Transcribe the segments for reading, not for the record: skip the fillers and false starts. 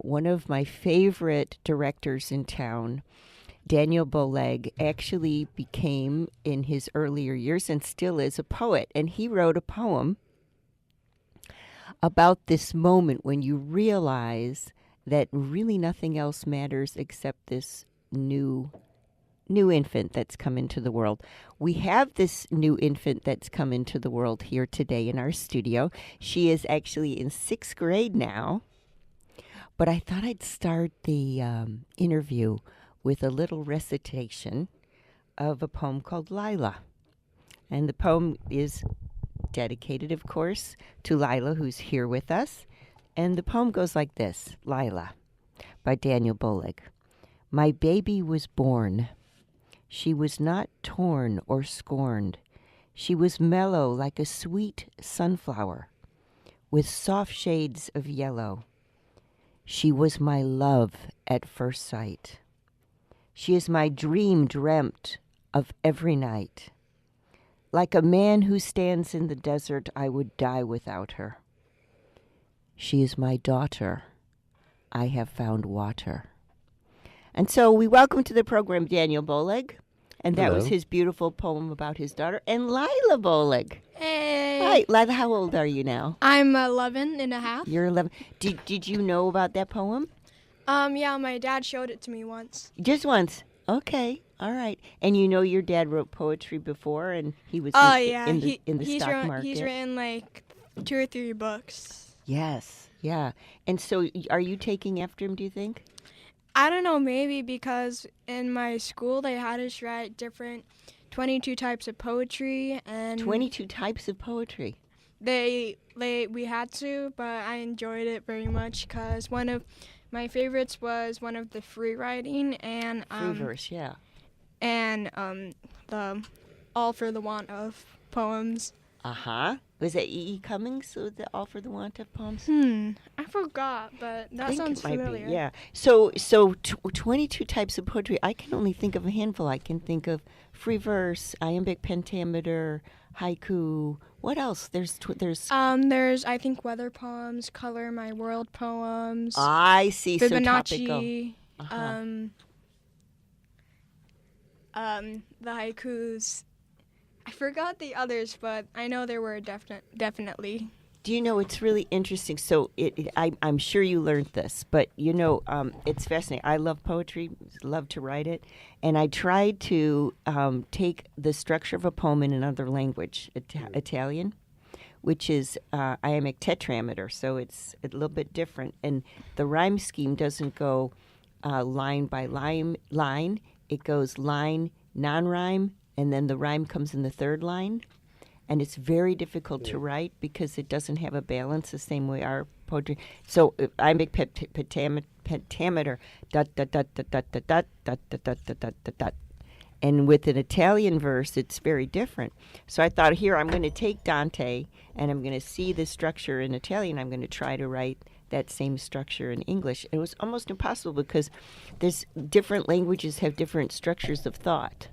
one of my favorite directors in town, Daniel Boleg, actually became in his earlier years and still is a poet. And he wrote a poem about this moment when you realize that really nothing else matters except this new infant that's come into the world. We have this new infant that's come into the world here today in our studio. She is actually in 6th grade now. But I thought I'd start the interview with a little recitation of a poem called Lyla. And the poem is dedicated, of course, to Lyla, who's here with us. And the poem goes like this: Lyla, by Daniel Boleg. My baby was born. She was not torn or scorned. She was mellow like a sweet sunflower, with soft shades of yellow. She was my love at first sight. She is my dream dreamt of every night. Like a man who stands in the desert, I would die without her. She is my daughter. I have found water. And so we welcome to the program Daniel Boleg, and that was Hello. his beautiful poem about his daughter, and Lyla Boleg. Hey. Hi, Lyla, how old are you now? I'm 11 and a half. You're 11. Did you know about that poem? Yeah, my dad showed it to me once. Just once. Okay. All right. And you know your dad wrote poetry before, and he was Yeah. in the he's stock market. He's written like 2 or 3 books. Yes. Yeah. And so are you taking after him, do you think? I don't know, maybe because in my school they had us write different 22 types of poetry, and 22 types of poetry. we had to, but I enjoyed it very much because one of my favorites was one of the free writing and Free verse, yeah. and the All for the Want of poems. Uh-huh. Was that E.E. Cummings, so the All for the Want of poems? I forgot, but I that think sounds it might familiar. be, yeah. So 22 types of poetry. I can only think of a handful. I can think of free verse, iambic pentameter, haiku. What else? There's There's I think weather poems, color my world poems, I see. So topical. Fibonacci, Uh-huh. the haikus. I forgot the others, but I know there were definitely. Do you know, it's really interesting. So I'm sure you learned this, but it's fascinating. I love poetry, love to write it, and I tried to take the structure of a poem in another language, Italian, which is iambic tetrameter, so it's a little bit different. And the rhyme scheme doesn't go line by line. It goes line, non-rhyme, and then the rhyme comes in the third line. And it's very difficult to write because it doesn't have a balance the same way our poetry. So iambic pentameter, dot, dot, dot, dot, dot, dot, dot, dot, dot, dot, dot, dot, dot, dot. And with an Italian verse, it's very different. So I thought, here, I'm going to take Dante, and I'm going to see the structure in Italian. I'm going to try to write that same structure in English. It was almost impossible because there's different languages have different structures of thought.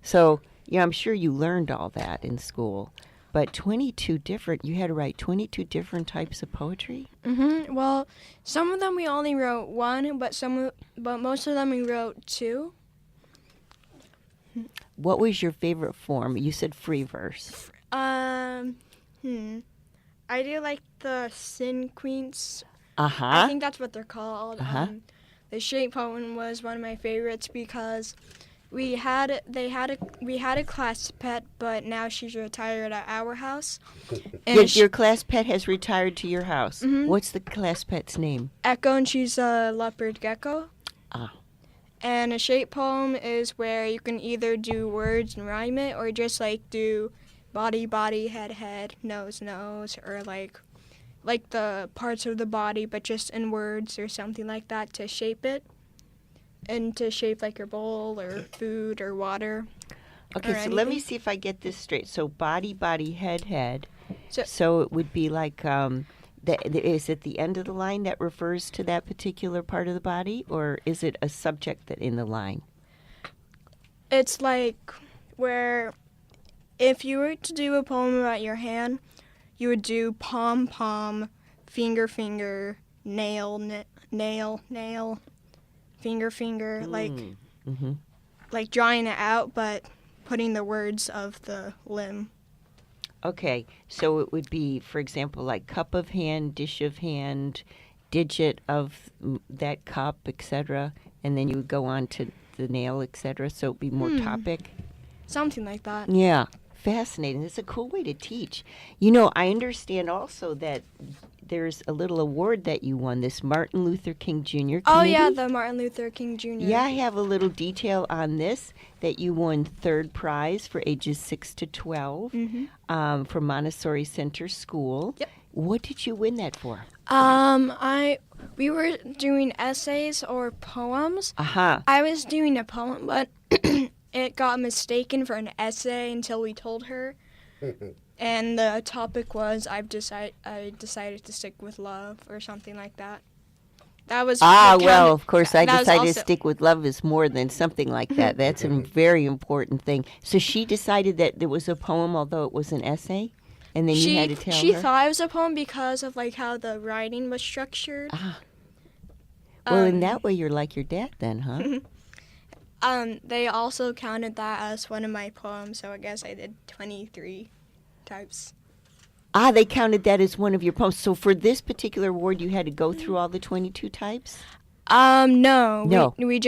So, I'm sure you learned all that in school. But you had to write 22 different types of poetry? Well, some of them we only wrote one, but most of them we wrote 2. What was your favorite form? You said free verse. I do like the cinquaints. Uh-huh. I think that's what they're called. Uh-huh. The shape poem was one of my favorites because we had a class pet, but now she's retired at our house. And Your class pet has retired to your house. Mhm. What's the class pet's name? Echo, and she's a leopard gecko. Ah. And a shape poem is where you can either do words and rhyme it, or just like do body, body, head, head, nose, nose, or like the parts of the body, but just in words or something like that to shape it. And to shape like your bowl or food or water. Okay, or so let me anything. see if I get this straight. So body, body, head, head. So- So it would be like, is it the end of the line that refers to that particular part of the body, or is it a subject that in the line? It's like where if you were to do a poem about your hand, you would do palm, palm, finger, finger, nail, nail, nail, finger, finger, Mm-hmm. like drawing it out, but putting the words of the limb. Okay, so it would be, for example, like cup of hand, dish of hand, digit of that cup, etc., and then you would go on to the nail, etc. So it'd be more topic. Something like that. Yeah, fascinating. It's a cool way to teach. You know, I understand also that there's a little award that you won, this Martin Luther King Jr. committee. Oh yeah, the Martin Luther King Jr. Yeah, I have a little detail on this, that you won third prize for ages 6 to 12 from Montessori Center School. Yep. What did you win that for? We were doing essays or poems. Uh-huh. I was doing a poem, but it got mistaken for an essay until we told her. And the topic was I decided to stick with love or something like that. That was well, of course, I that was decided also- to stick with love is more than something like that. That's a very important thing. So she decided that there was a poem, although it was an essay, and then you had to tell she her? thought it was a poem because of like how the writing was structured. Ah. Well, in that way, you're like your dad then, huh? They also counted that as one of my poems, so I guess I did 23 types. They counted that as one of your poems. So for this particular award, you had to go through all the 22 types? No. No. We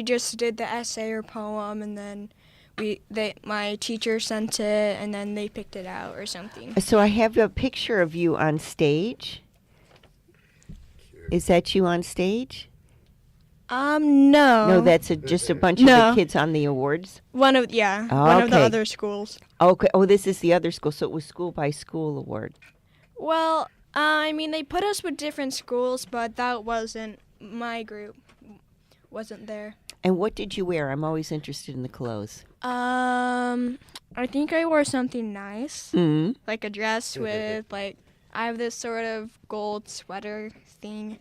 just did the essay or poem, and then my teacher sent it, and then they picked it out or something. So I have a picture of you on stage. Is that you on stage? No. No, that's just a bunch of the kids on the awards. One of the Okay. other schools. Okay. Oh, this is the other school. So it was school by school award. Well, I mean, they put us with different schools, but that wasn't my group. Wasn't there. And what did you wear? I'm always interested in the clothes. I think I wore something nice, Mm-hmm. like a dress with I have this sort of gold sweater thing,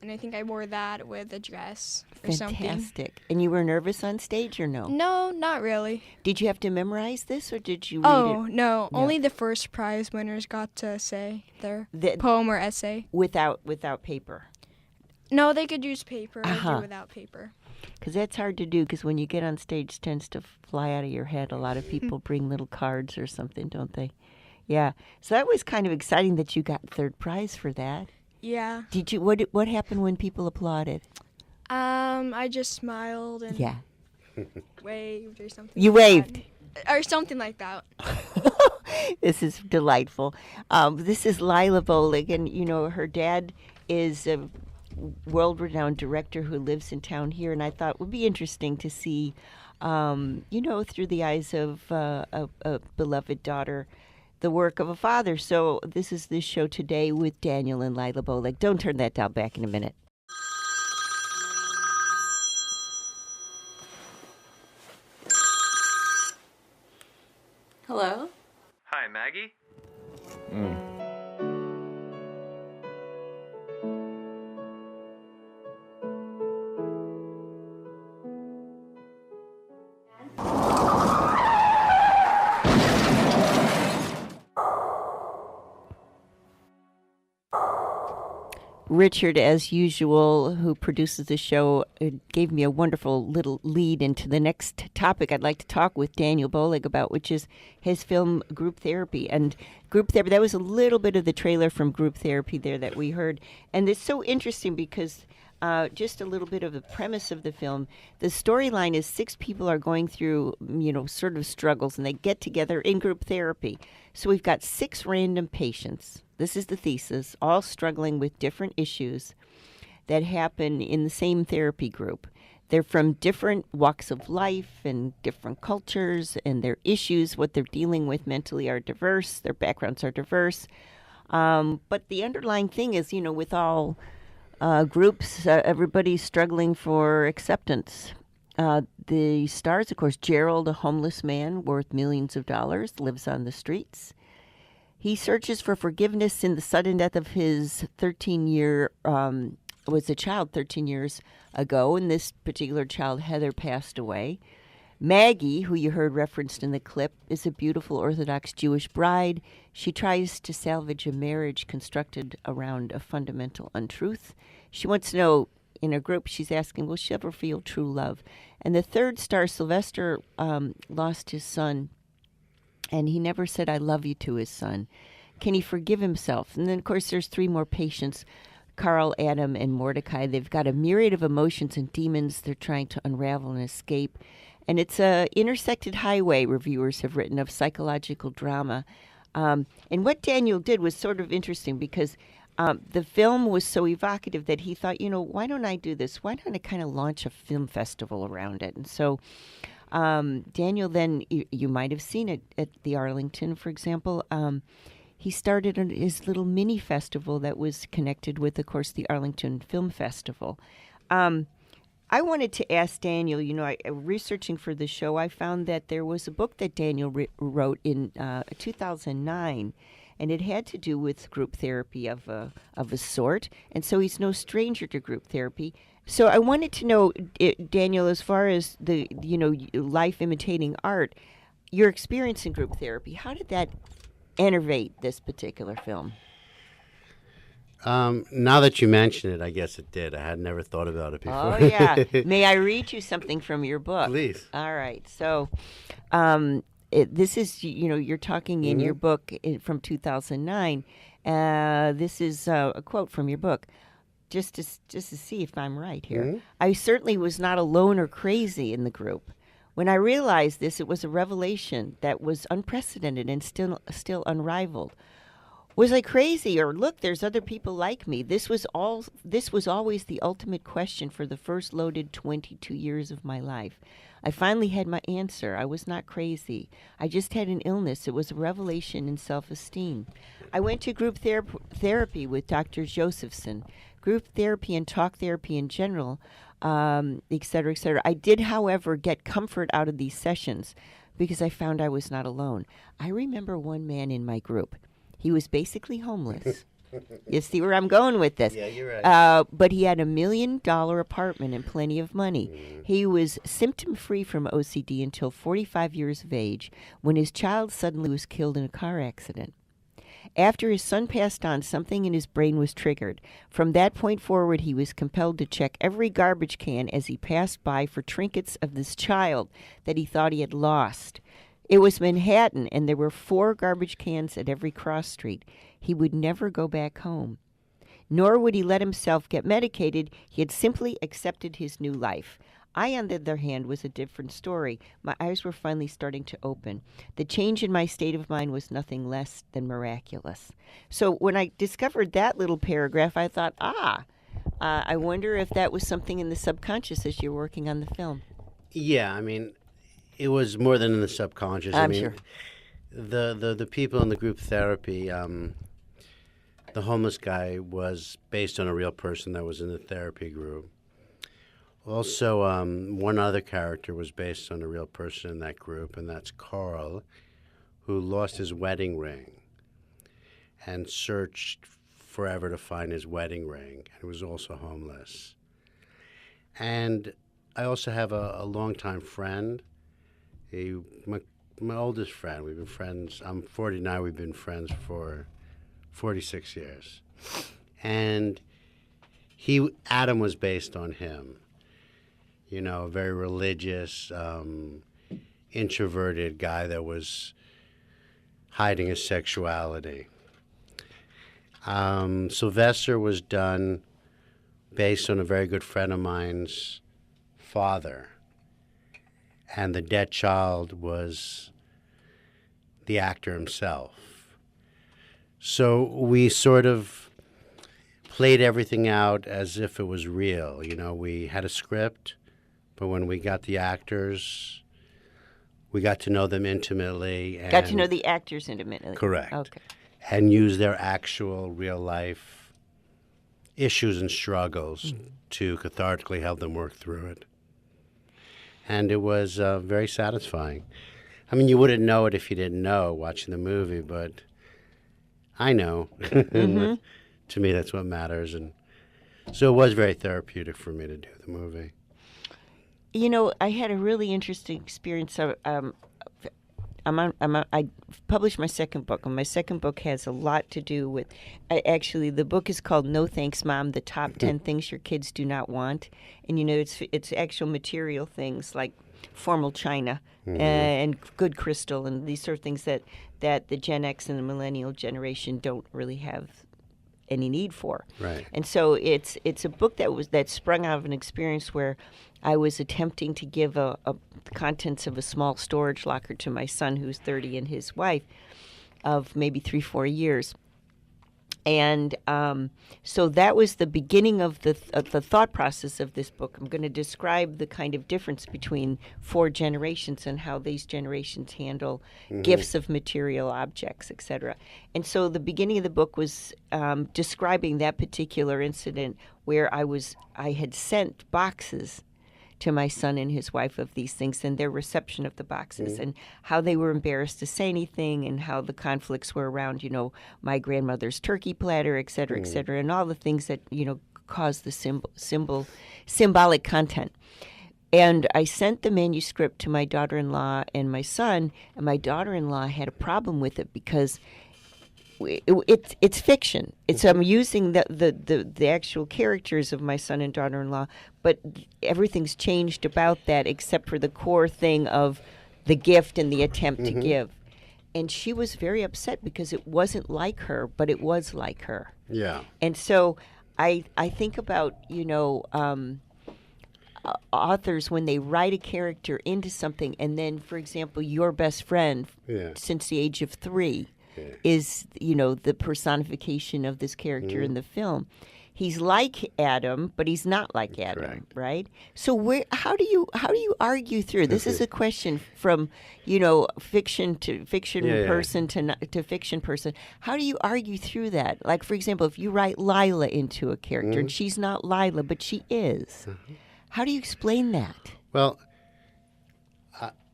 and I think I wore that with a dress or something. Fantastic. And you were nervous on stage or no? No, not really. Did you have to memorize this or did you read Oh, it no. Only the first prize winners got to say their The- poem or essay. without paper? No, they could use paper or Uh-huh. do without paper. Because that's hard to do because when you get on stage, it tends to fly out of your head. A lot of people bring little cards or something, don't they? Yeah. So that was kind of exciting that you got third prize for that. Yeah. Did you? What happened when people applauded? I just smiled and Yeah. waved or something. You like waved. that. Or something like that. This is delightful. This is Lyla Bolig, and you know her dad is a world-renowned director who lives in town here, and I thought it would be interesting to see, through the eyes of a beloved daughter, the work of a father. So this is this show today with Daniel and Lyla Bolig. Don't turn that down. Back in a minute. Hello? Hi, Maggie. Richard, as usual, who produces the show, gave me a wonderful little lead into the next topic I'd like to talk with Daniel Bolig about, which is his film Group Therapy. And Group Therapy, that was a little bit of the trailer from Group Therapy there that we heard. And it's so interesting because just a little bit of the premise of the film. The storyline is 6 people are going through, sort of struggles, and they get together in group therapy. So we've got 6 random patients. This is the thesis, all struggling with different issues that happen in the same therapy group. They're from different walks of life and different cultures, and their issues, what they're dealing with mentally, are diverse. Their backgrounds are diverse. But the underlying thing is, with all groups, everybody's struggling for acceptance. The stars, of course, Gerald, a homeless man worth millions of dollars, lives on the streets. He searches for forgiveness in the sudden death of his 13-year, was a child 13 years ago, and this particular child, Heather, passed away. Maggie, who you heard referenced in the clip, is a beautiful Orthodox Jewish bride. She tries to salvage a marriage constructed around a fundamental untruth. she wants to know in a group, she's asking, will she ever feel true love? And the third star, Sylvester, lost his son, and he never said, I love you to his son. Can he forgive himself? And then, of course, there's three more patients, Carl, Adam, and Mordecai. They've got a myriad of emotions and demons they're trying to unravel and escape. And it's a intersected highway, reviewers have written, of psychological drama. And what Daniel did was sort of interesting because the film was so evocative that he thought, why don't I do this? Why don't I kind of launch a film festival around it? And so Daniel then, you might have seen it at the Arlington, for example. He started his little mini festival that was connected with, of course, the Arlington Film Festival. I wanted to ask Daniel, researching for the show, I found that there was a book that Daniel wrote in 2009, and it had to do with group therapy of a sort, and so he's no stranger to group therapy. So I wanted to know, Daniel, as far as the, life imitating art, your experience in group therapy, how did that enervate this particular film? Now that you mention it, I guess it did. I had never thought about it before. Oh, yeah. May I read you something from your book? Please. All right. So this is, you're talking in your book from 2009. This is a quote from your book. Just to see if I'm right here. I certainly was not alone or crazy in the group. When I realized this, it was a revelation that was unprecedented and still unrivaled. Was I crazy, or look, there's other people like me? This was always the ultimate question for the first loaded 22 years of my life. I finally had my answer. I was not crazy. I just had an illness. It was a revelation in self-esteem. I went to group therapy with Dr. Josephson, group therapy and talk therapy in general, et cetera, et cetera. I did, however, get comfort out of these sessions because I found I was not alone. I remember one man in my group. He was basically homeless. You see where I'm going with this? Yeah, you're right. But he had $1 million apartment and plenty of money. He was symptom-free from OCD until 45 years of age, when his child suddenly was killed in a car accident. After his son passed on, something in his brain was triggered. From that point forward, he was compelled to check every garbage can as he passed by for trinkets of this child that he thought he had lost. It was Manhattan, and there were 4 garbage cans at every cross street. He would never go back home. Nor would he let himself get medicated. He had simply accepted his new life. I, on the other hand, was a different story. My eyes were finally starting to open. The change in my state of mind was nothing less than miraculous. So when I discovered that little paragraph, I thought, I wonder if that was something in the subconscious as you're working on the film. Yeah, I mean, it was more than in the subconscious. I'm sure. The people in the group therapy, the homeless guy was based on a real person that was in the therapy group. Also, one other character was based on a real person in that group, and that's Carl, who lost his wedding ring and searched forever to find his wedding ring, and was also homeless. And I also have a longtime friend, my oldest friend. We've been friends. I'm 49. We've been friends for 46 years. And Adam was based on him. A very religious, introverted guy that was hiding his sexuality. Sylvester was done based on a very good friend of mine's father. And the dead child was the actor himself. So we sort of played everything out as if it was real. We had a script. But when we got the actors, we got to know them intimately. And got to know the actors intimately. Correct. Okay. And use their actual real-life issues and struggles to cathartically help them work through it. And it was very satisfying. I mean, you wouldn't know it if you didn't know watching the movie, but I know. To me, that's what matters. And so it was very therapeutic for me to do the movie. I had a really interesting experience. I published my second book, and my second book has a lot to do with. Actually, the book is called "No Thanks, Mom: The Top 10 Things Your Kids Do Not Want," and it's actual material things like formal china and good crystal and these sort of things that the Gen X and the millennial generation don't really have any need for. Right. And so it's a book that sprung out of an experience where I was attempting to give the contents of a small storage locker to my son, who's 30, and his wife of maybe 3-4 years. And so that was the beginning of the thought process of this book. I'm going to describe the kind of difference between 4 generations and how these generations handle gifts of material objects, etc. And so the beginning of the book was describing that particular incident where I had sent boxes to my son and his wife of these things and their reception of the boxes and how they were embarrassed to say anything and how the conflicts were around, my grandmother's turkey platter, et cetera, and all the things that, cause the symbolic content. And I sent the manuscript to my daughter-in-law and my son, and my daughter-in-law had a problem with it because it's fiction. I'm using the actual characters of my son and daughter-in-law, but everything's changed about that except for the core thing of the gift and the attempt to give. And she was very upset because it wasn't like her, but it was like her. Yeah. And so I think about authors when they write a character into something, and then, for example, your best friend since the age of 3. Is the personification of this character in the film. He's like Adam, but he's not like Adam, Correct. right? So how do you argue through? This is a question from fiction to fiction person to fiction person. How do you argue through that? Like, for example, if you write Lyla into a character and she's not Lyla, but she is, how do you explain that? Well,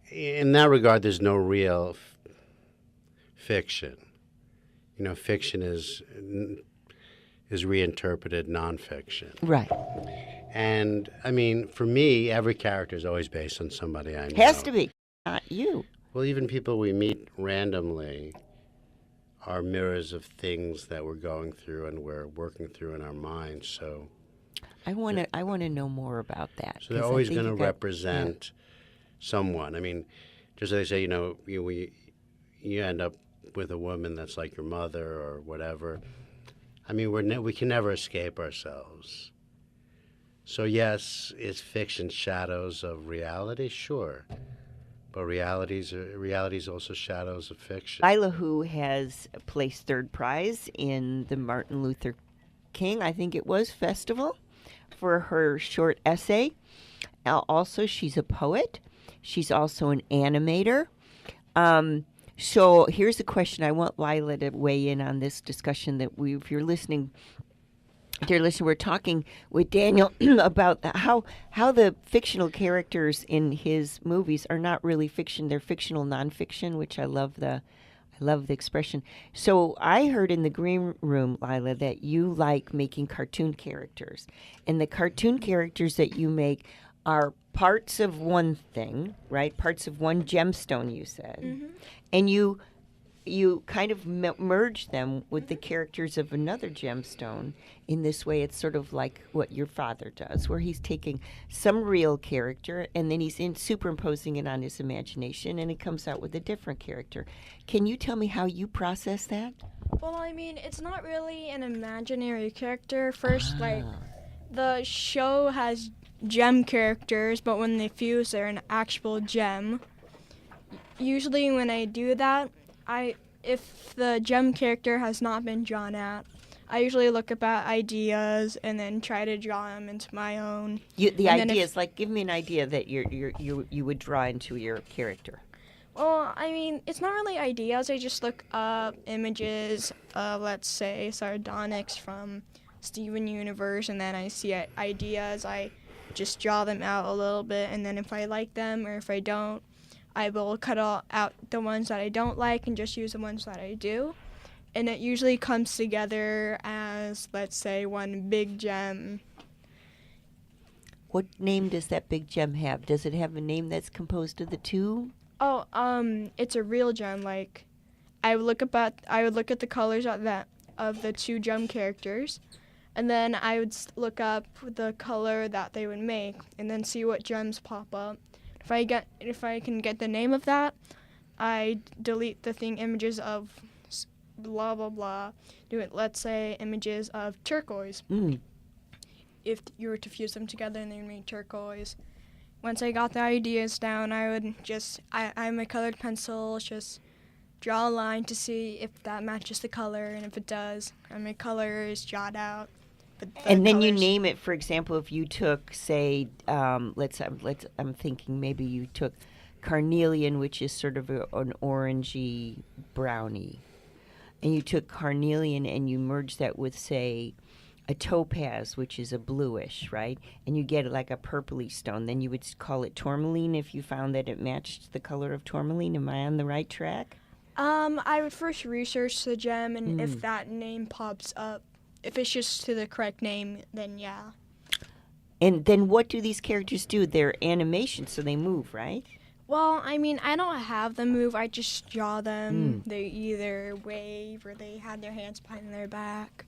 in that regard, there's no real fiction. Fiction is reinterpreted nonfiction. Right. And, I mean, for me, every character is always based on somebody I know. Has to be, not you. Well, even people we meet randomly are mirrors of things that we're going through and we're working through in our minds. So I want to know more about that. So they're always going to represent someone. I mean, just as they say, you end up with a woman that's like your mother or whatever. I mean, we can never escape ourselves. So yes, is fiction shadows of reality? Sure. But reality is also shadows of fiction. Lyla, who has placed 3rd prize in the Martin Luther King, I think it was, festival for her short essay. Also, she's a poet. She's also an animator. So here's a question. I want Lyla to weigh in on this discussion if you're listening, dear listener, we're talking with Daniel about how the fictional characters in his movies are not really fiction. They're fictional nonfiction, which I love the expression. So I heard in the green room, Lyla, that you like making cartoon characters. And the cartoon characters that you make are parts of one thing, right? Parts of one gemstone, you said. And you kind of merge them with the characters of another gemstone. In this way, it's sort of like what your father does, where he's taking some real character and then he's superimposing it on his imagination, and it comes out with a different character. Can you tell me how you process that? Well, I mean, it's not really an imaginary character. First, the show has gem characters, but when they fuse, they're an actual gem. Usually when I do that, if the gem character has not been drawn out, I usually look up at ideas and then try to draw them into my own. The ideas, like, give me an idea that you would draw into your character. Well, I mean, it's not really ideas. I just look up images of, let's say, sardonyx from Steven Universe, and then I see ideas. I just draw them out a little bit, and then if I like them or if I don't, I will cut out the ones that I don't like and just use the ones that I do. And it usually comes together as, let's say, one big gem. What name does that big gem have? Does it have a name that's composed of the two? Oh, it's a real gem. Like, I would look at the colors of the two gem characters, and then I would look up the color that they would make, and then see what gems pop up. If I can get the name of that, I delete the thing images of blah blah blah. Do it. Let's say images of turquoise. Mm. If you were to fuse them together and they would make turquoise. Once I got the ideas down, I would I my colored pencil, just draw a line to see if that matches the color, and if it does, I make colors, jot out. But And then you name it. For example, if you took, say, I'm thinking maybe you took carnelian, which is sort of an orangey brownie, and you took carnelian and you merged that with, say, a topaz, which is a bluish, right? And you get like a purpley stone. Then you would call it tourmaline if you found that it matched the color of tourmaline. Am I on the right track? I would first research the gem, and if that name pops up, if it's just to the correct name, then yeah. And then what do these characters do? They're animations, so they move, right? Well, I mean, I don't have them move. I just draw them. They either wave or they have their hands behind their back.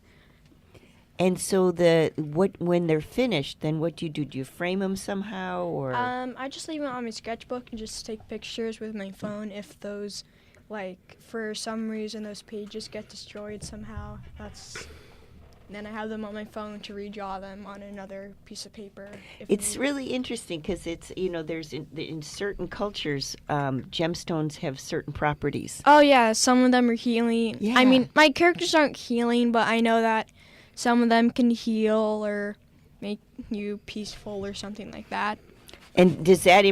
And so when they're finished, then what do you do? Do you frame them somehow, or? I just leave them on my sketchbook and just take pictures with my phone. If those, like, for some reason those pages get destroyed somehow, then I have them on my phone to redraw them on another piece of paper. It's really interesting because it's, there's in certain cultures, gemstones have certain properties. Oh yeah, some of them are healing. Yeah. I mean, my characters aren't healing, but I know that some of them can heal or make you peaceful or something like that. And does that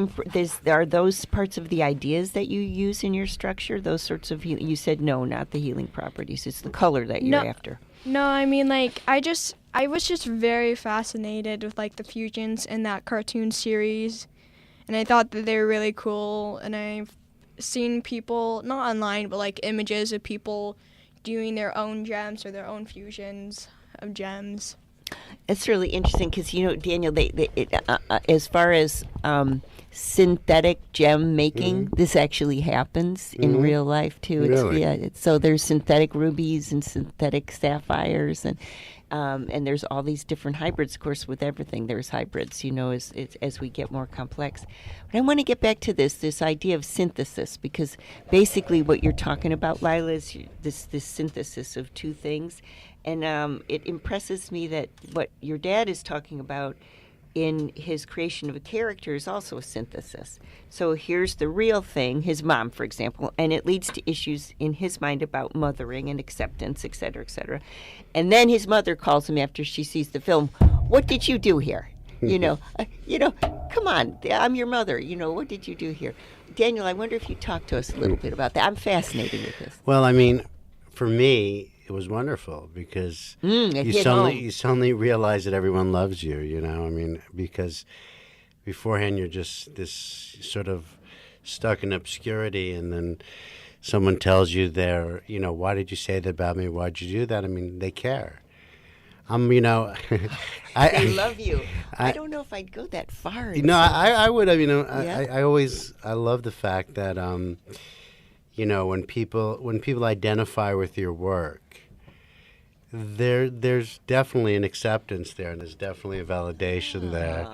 are those parts of the ideas that you use in your structure? Those sorts of healing? You said no, not the healing properties. It's the color that you're after. No, I mean, like, I was just very fascinated with, like, the fusions in that cartoon series, and I thought that they were really cool, and I've seen people, not online, but, like, images of people doing their own gems or their own fusions of gems. It's really interesting because, Daniel, as far as synthetic gem making, this actually happens in real life, too. Really? So there's synthetic rubies and synthetic sapphires, and there's all these different hybrids, of course, with everything. There's hybrids, as we get more complex. But I want to get back to this idea of synthesis, because basically what you're talking about, Lyla, is this synthesis of two things. And it impresses me that what your dad is talking about in his creation of a character is also a synthesis. So here's the real thing, his mom, for example, and it leads to issues in his mind about mothering and acceptance, et cetera, et cetera. And then his mother calls him after she sees the film, "What did you do here?" Come on, I'm your mother. What did you do here? Daniel, I wonder if you talk to us a little bit about that. I'm fascinated with this. Well, I mean, for me, it was wonderful because you suddenly realize that everyone loves you, I mean, because beforehand you're just this sort of stuck in obscurity, and then someone tells you why did you say that about me? Why'd you do that? I mean, they care. They love you. I don't know if I'd go that far. I would. Yeah. I love the fact that, when people identify with your work, there's definitely an acceptance there, and there's definitely a validation there,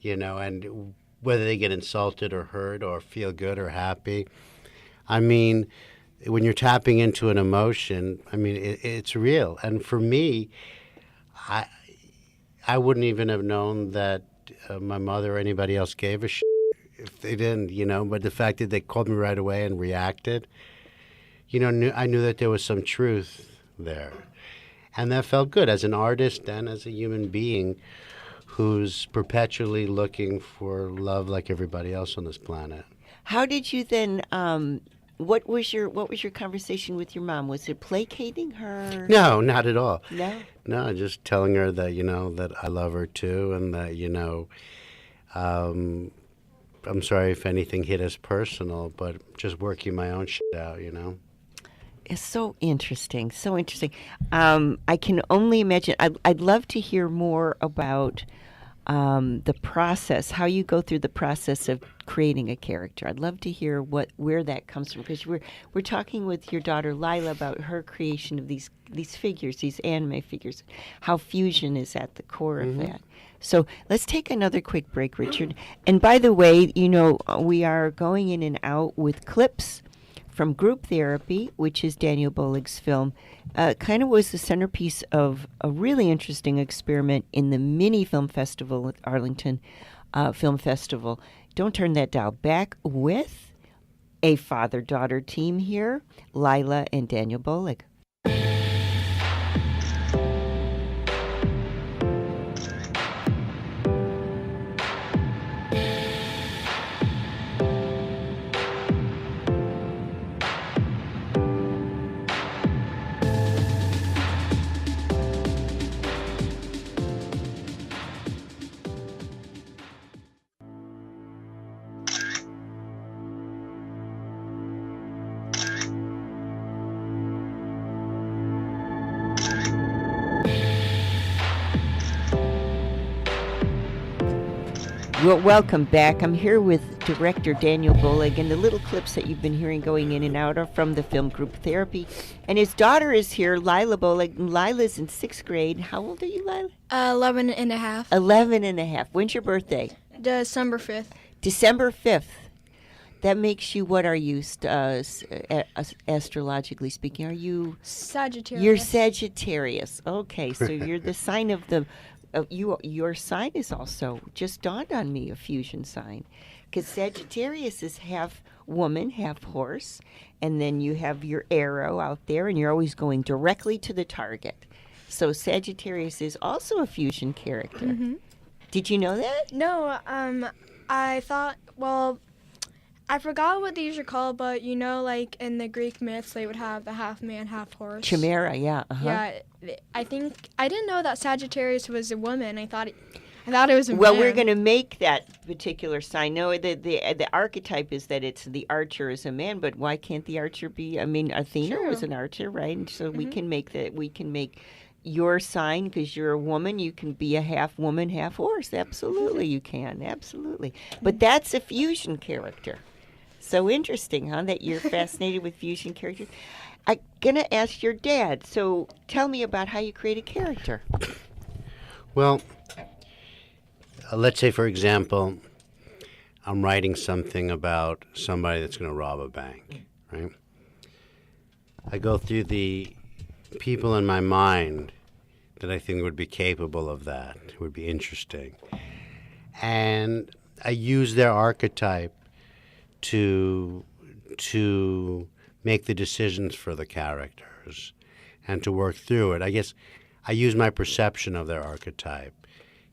and whether they get insulted or hurt or feel good or happy. I mean, when you're tapping into an emotion, I mean, it's real. And for me, I wouldn't even have known that my mother or anybody else gave a shit if they didn't, but the fact that they called me right away and reacted, I knew that there was some truth there. And that felt good as an artist and as a human being who's perpetually looking for love like everybody else on this planet. How did you then? What was your conversation with your mom? Was it placating her? No, not at all. No, just telling her that that I love her too, and that I'm sorry if anything hit us personal, but just working my own shit out, It's so interesting, so interesting. I can only imagine. I'd love to hear more about the process, how you go through the process of creating a character. I'd love to hear where that comes from, because we're talking with your daughter Lyla about her creation of these figures, these anime figures, how fusion is at the core of that. So let's take another quick break, Richard. And by the way, we are going in and out with clips from Group Therapy, which is Daniel Bolig's film. Kind of was the centerpiece of a really interesting experiment in the mini film festival at Arlington Film Festival. Don't turn that dial. Back with a father-daughter team here, Lyla and Daniel Bolig. Well, welcome back. I'm here with director Daniel Bolig, and the little clips that you've been hearing going in and out are from the film Group Therapy. And his daughter is here, Lyla Bolig. Lyla's in 6th grade. How old are you, Lyla? 11 and a half. 11 and a half. When's your birthday? December 5th. December 5th. That makes you, what are you, astrologically speaking? Are you? Sagittarius. You're Sagittarius. Okay, so you're the sign of the... your sign is also, just dawned on me, a fusion sign, because Sagittarius is half woman, half horse, and then you have your arrow out there, and you're always going directly to the target. So Sagittarius is also a fusion character. Mm-hmm. Did you know that? No, I thought, I forgot what these are called, but like in the Greek myths, they would have the half man, half horse. Chimera, yeah. Uh-huh. Yeah, I think I didn't know that Sagittarius was a woman. I thought it was a man. Well, we're going to make that particular sign. No, the archetype is that it's the archer is a man, but why can't the archer be? I mean, Athena True. was an archer, right? And so we can make that. We can make your sign, because you're a woman, you can be a half woman, half horse. Absolutely, you can. Absolutely. But that's a fusion character. So interesting, huh, that you're fascinated with fusion characters. I'm going to ask your dad. So tell me about how you create a character. Well, let's say, for example, I'm writing something about somebody that's going to rob a bank, right? I go through the people in my mind that I think would be capable of that, would be interesting. And I use their archetype to make the decisions for the characters and to work through it. I guess I use my perception of their archetype,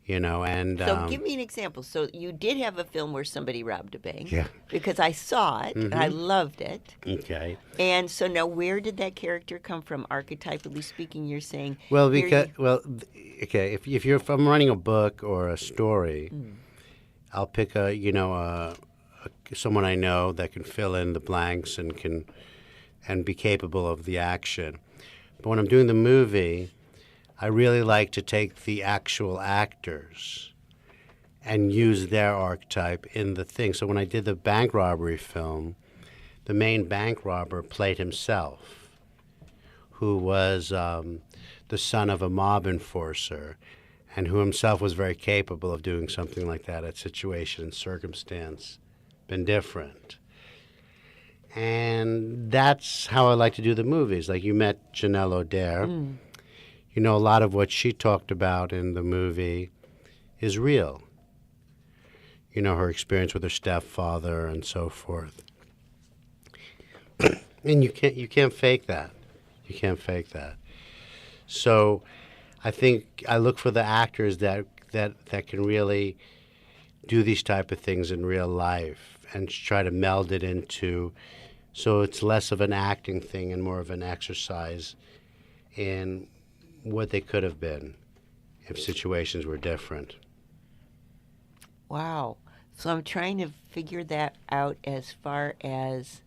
and... So give me an example. So you did have a film where somebody robbed a bank. Yeah. Because I saw it, and I loved it. Okay. And so now where did that character come from, archetypally speaking? You're saying... Well, okay, if I'm writing a book or a story, I'll pick someone I know that can fill in the blanks and be capable of the action. But when I'm doing the movie, I really like to take the actual actors and use their archetype in the thing. So when I did the bank robbery film, the main bank robber played himself, who was the son of a mob enforcer, and who himself was very capable of doing something like that at situation and circumstance been different. And that's how I like to do the movies. Like, you met Janelle O'Dare. A lot of what she talked about in the movie is real. Her experience with her stepfather and so forth. And you can't fake that. You can't fake that. So I think I look for the actors that can really do these type of things in real life and try to meld it into, so it's less of an acting thing and more of an exercise in what they could have been if situations were different. Wow. So I'm trying to figure that out as far as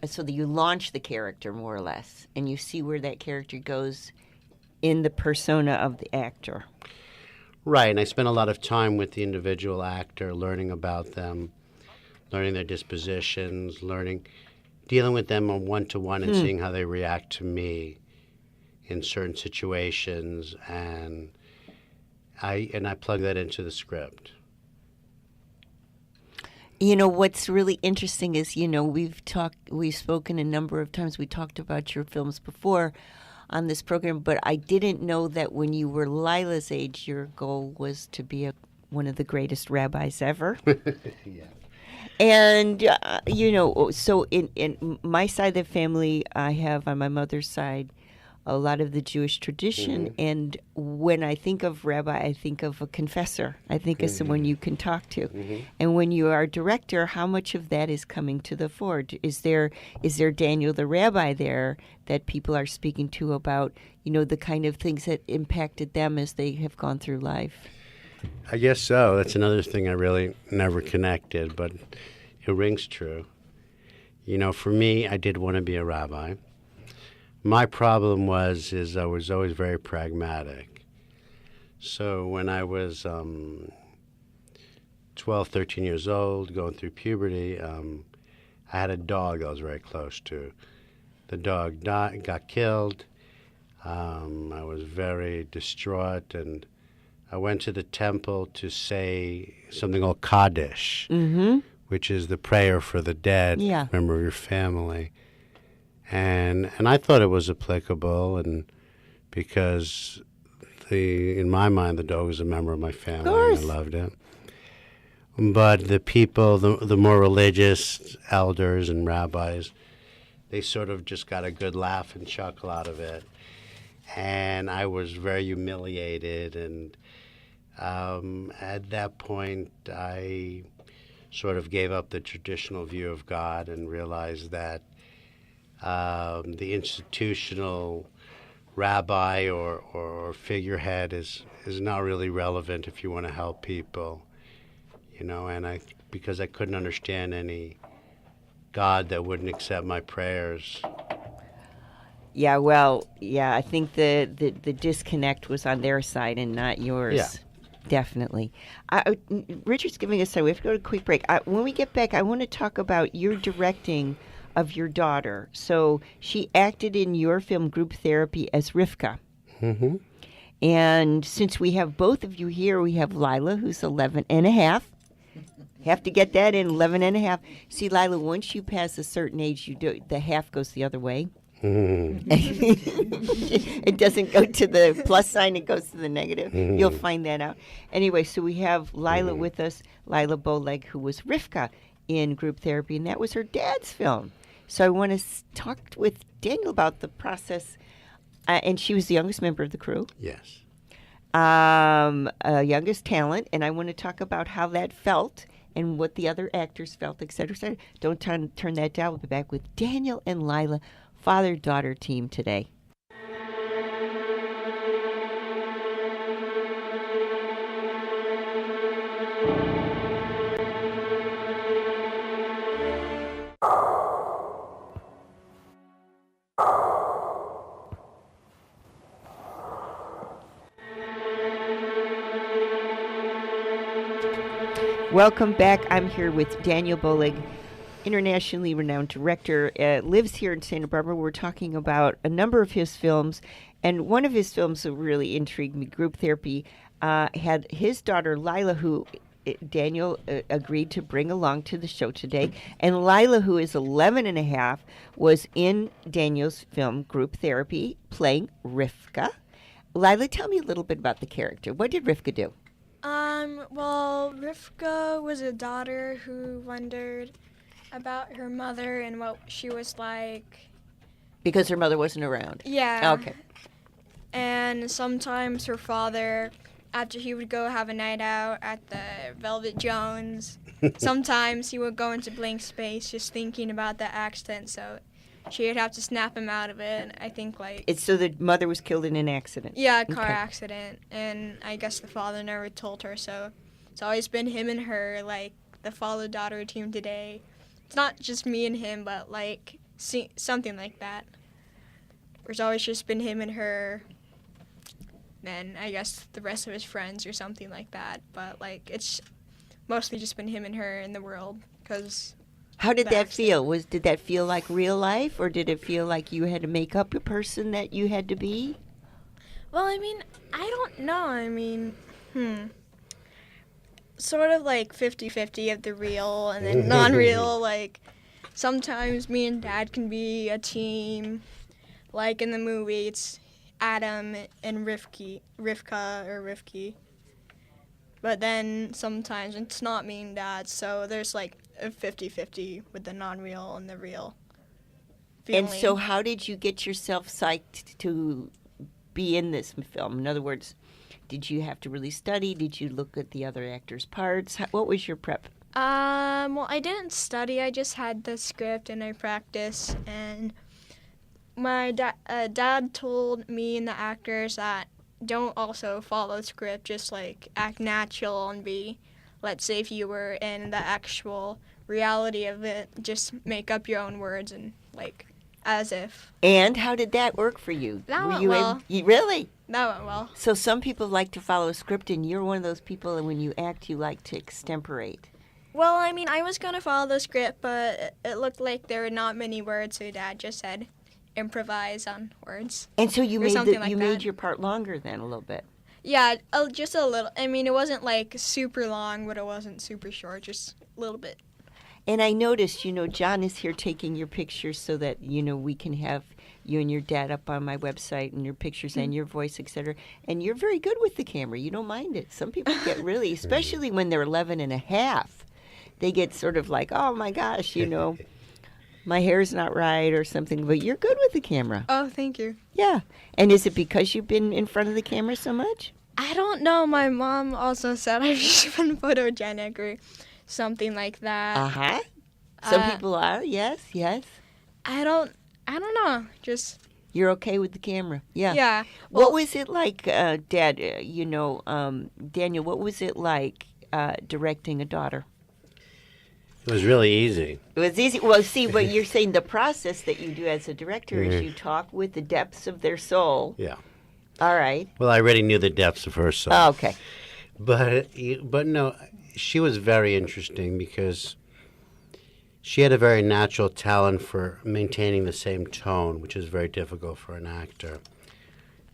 so that you launch the character more or less, and you see where that character goes in the persona of the actor. Right, and I spent a lot of time with the individual actor, learning about them, learning their dispositions, dealing with them on one-to-one and seeing how they react to me in certain situations, and I plug that into the script. You know, what's really interesting is, we've spoken a number of times. We talked about your films before on this program, but I didn't know that when you were Lila's age, your goal was to be one of the greatest rabbis ever. Yeah. And, so in my side of the family, I have on my mother's side a lot of the Jewish tradition. And when I think of rabbi, I think of a confessor. I think of someone you can talk to. And when you are a director, how much of that is coming to the fore? Is there Daniel the rabbi there that people are speaking to about, the kind of things that impacted them as they have gone through life? I guess so. That's another thing I really never connected, but it rings true. For me, I did want to be a rabbi. My problem is I was always very pragmatic. So when I was 12, 13 years old, going through puberty, I had a dog I was very close to. The dog got killed. I was very distraught, and I went to the temple to say something called Kaddish, which is the prayer for the dead, member of your family. And I thought it was applicable, and because in my mind, the dog was a member of my family, and I loved it. But the people, the more religious elders and rabbis, they sort of just got a good laugh and chuckle out of it. And I was very humiliated, and at that point, I sort of gave up the traditional view of God and realized that the institutional rabbi or figurehead is not really relevant if you want to help people, and because I couldn't understand any God that wouldn't accept my prayers. Yeah, well, I think the disconnect was on their side and not yours. Yeah. Definitely. Richard's giving us time. We have to go to a quick break. When we get back, I want to talk about your directing of your daughter. So she acted in your film Group Therapy as Rivka. And since we have both of you here, we have Lyla, who's 11 and a half. Have to get that in, 11 and a half. See, Lyla, once you pass a certain age, the half goes the other way. It doesn't go to the plus sign, it goes to the negative. You'll find that out. Anyway, so we have Lyla with us, Lyla Boleg, who was Rivka in Group Therapy, and that was her dad's film. So I want to talk with Daniel about the process. And she was the youngest member of the crew. Yes. Youngest talent, and I want to talk about how that felt and what the other actors felt, et cetera, et cetera. Don't turn that down. We'll be back with Daniel and Lyla, father-daughter team today. Welcome back. I'm here with Daniel Boleg, internationally renowned director, lives here in Santa Barbara. We're talking about a number of his films, and one of his films that really intrigued me, Group Therapy, had his daughter Lyla, who Daniel agreed to bring along to the show today. And Lyla, who is 11 and a half, was in Daniel's film Group Therapy, playing Rivka. Lyla, tell me a little bit about the character. What did Rivka do? Well, Rivka was a daughter who wondered about her mother and what she was like. Because her mother wasn't around? Yeah. Okay. And sometimes her father, after he would go have a night out at the Velvet Jones, sometimes he would go into blank space just thinking about the accident, so she would have to snap him out of it. And I think, It's so the mother was killed in an accident? Yeah, a car accident. And I guess the father never told her, so it's always been him and her, the father-daughter team today. It's not just me and him, but, something like that. There's always just been him and her. and I guess the rest of his friends or something like that. But like it's mostly just been him and her in the world. Because how did that feel? Did that feel like real life, or did it feel like you had to make up a person that you had to be? Well, I mean, I don't know. I mean, sort of like 50-50 of the real and then non-real. Like, sometimes me and Dad can be a team. Like in the movie, it's Adam and Rivka. But then sometimes it's not me and Dad, so there's like a 50-50 with the non-real and the real feeling. And so how did you get yourself psyched to be in this film? In other words, did you have to really study? Did you look at the other actors' parts? What was your prep? Well, I didn't study. I just had the script and I practiced. And my dad told me and the actors that don't also follow script, just like act natural and be, let's say if you were in the actual reality of it, just make up your own words and like as if. And how did that work for you? That Were went you well. Really? That went well. So some people like to follow a script, and you're one of those people, and when you act, you like to extemporate. Well, I mean, I was going to follow the script, but it looked like there were not many words, so Dad just said improvise on words. And so you made made your part longer then a little bit. Yeah, just a little. I mean, it wasn't like super long, but it wasn't super short, just a little bit. And I noticed, John is here taking your pictures so that, we can have you and your dad up on my website and your pictures and your voice, etc. And you're very good with the camera. You don't mind it. Some people get really, especially when they're 11 and a half, they get sort of like, oh, my gosh, my hair's not right or something. But you're good with the camera. Oh, thank you. Yeah. And is it because you've been in front of the camera so much? I don't know. My mom also said I've just been photogenic or something like that. Uh-huh. Some people are, yes. I don't know. Just you're okay with the camera. Yeah. Yeah. What was it like, Dad, Daniel, what was it like directing a daughter? It was really easy. It was easy. Well, see, but you're saying the process that you do as a director is you talk with the depths of their soul. Yeah. All right. Well, I already knew the depths of her soul. Oh, okay. But no, she was very interesting because she had a very natural talent for maintaining the same tone, which is very difficult for an actor.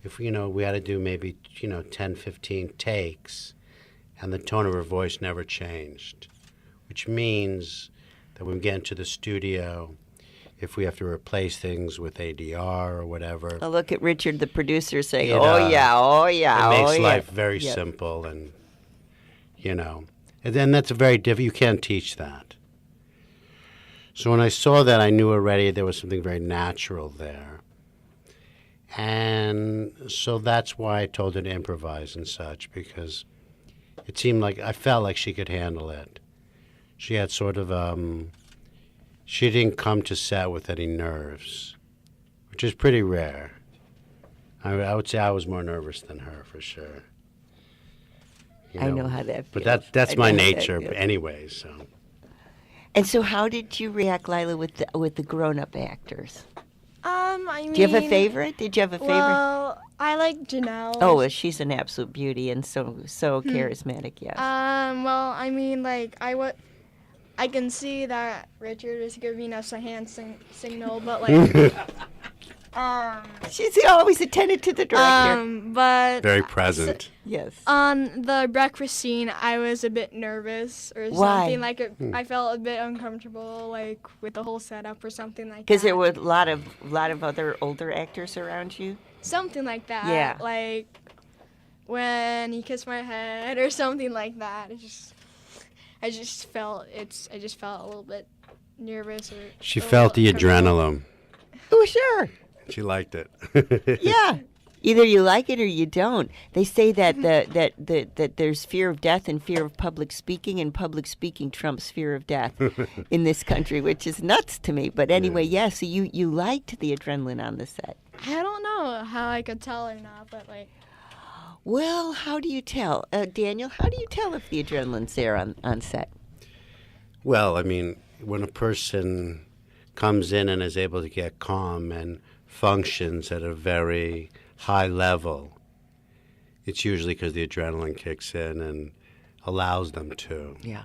If, we had to do maybe, 10, 15 takes, and the tone of her voice never changed, which means that when we get into the studio, if we have to replace things with ADR or whatever. I'll look at Richard, the producer, saying, It makes life very simple and, and then that's very difficult. You can't teach that. So when I saw that, I knew already there was something very natural there. And so that's why I told her to improvise and such, because it seemed like, I felt like she could handle it. She had sort of, she didn't come to set with any nerves, which is pretty rare. I would say I was more nervous than her, for sure. I know how that feels. But that's my nature anyway, so. And so how did you react, Lyla, with the grown-up actors? I mean... Do you have a favorite? Did you have a favorite? Well, I like Janelle. Oh, well, she's an absolute beauty and so charismatic, yes. Well, I mean, like, I can see that Richard is giving us a hand signal, but, like... She's always attentive to the director. But... Very present. Yes. On the breakfast scene, I was a bit nervous or something. Like, I felt a bit uncomfortable, like, with the whole setup or something like that. Because there were a lot of other older actors around you? Something like that. Yeah. Like, when he kissed my head or something like that. I just felt a little bit nervous. She felt the adrenaline. Oh, sure. She liked it. Yeah. Either you like it or you don't. They say that that there's fear of death and fear of public speaking, and public speaking trumps fear of death in this country, which is nuts to me. But anyway, so you liked the adrenaline on the set. I don't know how I could tell or not, but like... Well, how do you tell? Daniel, how do you tell if the adrenaline's there on set? Well, I mean, when a person comes in and is able to get calm and functions at a very high level, it's usually because the adrenaline kicks in and allows them to. Yeah.